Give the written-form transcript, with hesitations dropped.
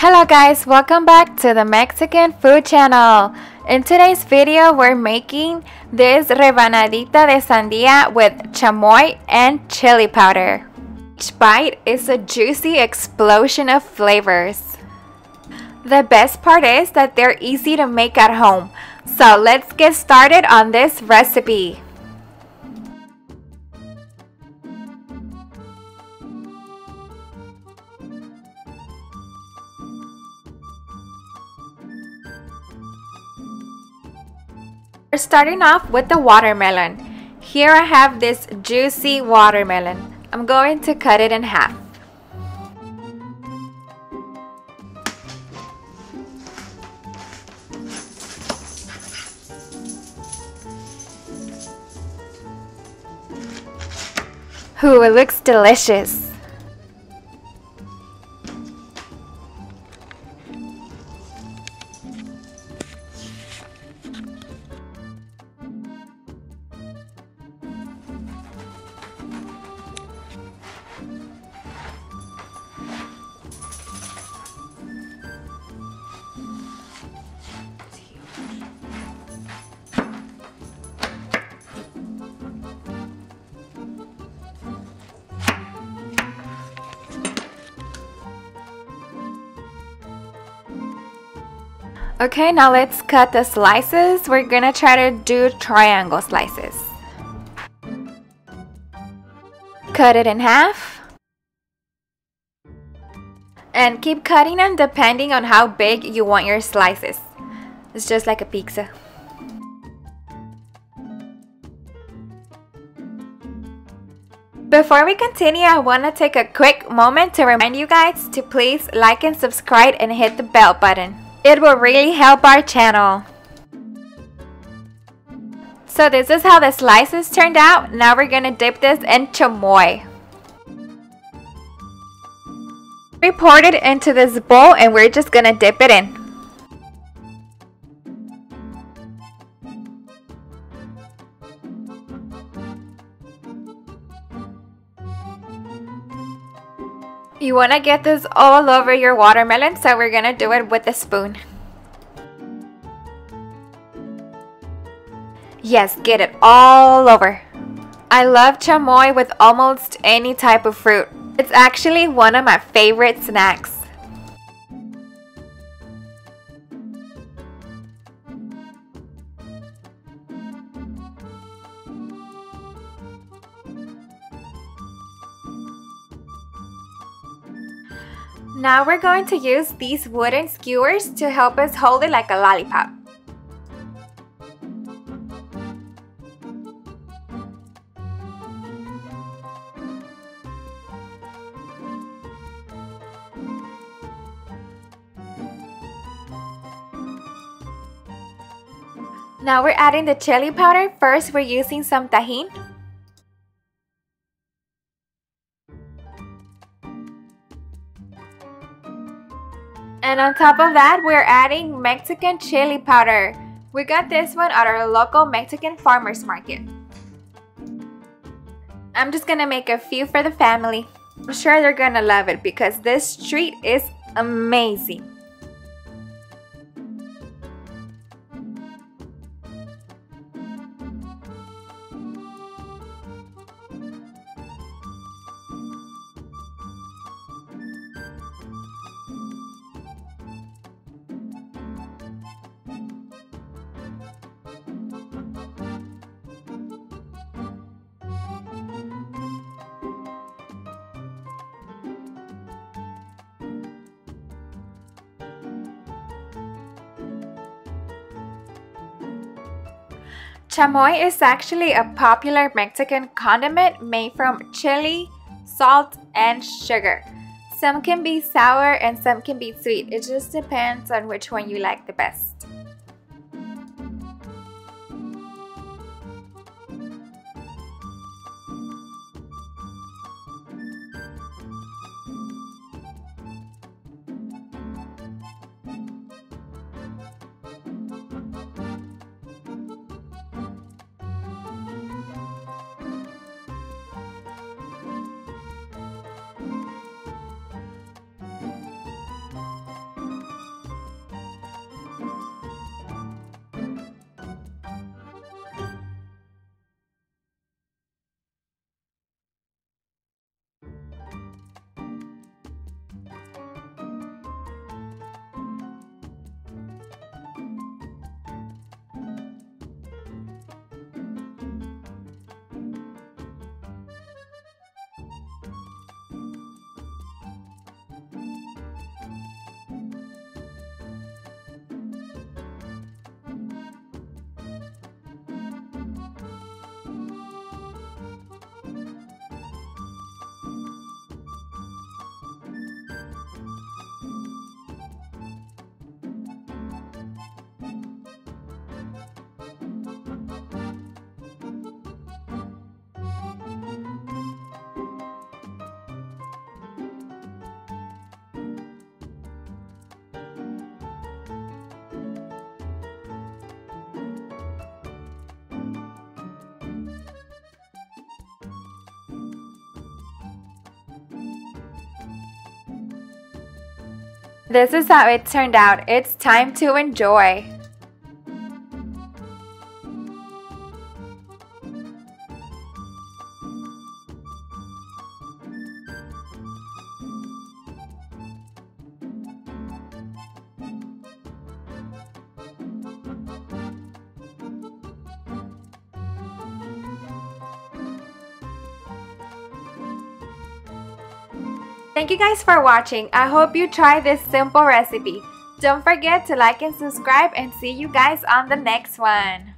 Hello guys, welcome back to the Mexican food channel. In today's video, we're making this rebanadita de sandia with chamoy and chili powder. Each bite is a juicy explosion of flavors. The best part is that they're easy to make at home. So let's get started on this recipe. We're starting off with the watermelon. Here I have this juicy watermelon. I'm going to cut it in half. Ooh, it looks delicious. Okay, now let's cut the slices. We're gonna try to do triangle slices. Cut it in half. And keep cutting them depending on how big you want your slices. It's just like a pizza. Before we continue, I want to take a quick moment to remind you guys to please like and subscribe and hit the bell button. It will really help our channel. So this is how the slices turned out. Now we're gonna dip this in chamoy. We poured it into this bowl and we're just gonna dip it in. You want to get this all over your watermelon, so we're going to do it with a spoon. Yes, get it all over. I love chamoy with almost any type of fruit. It's actually one of my favorite snacks. Now we're going to use these wooden skewers to help us hold it like a lollipop. Now we're adding the chili powder. First, we're using some tajin. And on top of that, we're adding Mexican chili powder. We got this one at our local Mexican farmers market. I'm just gonna make a few for the family. I'm sure they're gonna love it because this treat is amazing. Chamoy is actually a popular Mexican condiment made from chili, salt, and sugar. Some can be sour and some can be sweet. It just depends on which one you like the best. This is how it turned out. It's time to enjoy. Thank you guys for watching. I hope you try this simple recipe. Don't forget to like and subscribe, and see you guys on the next one.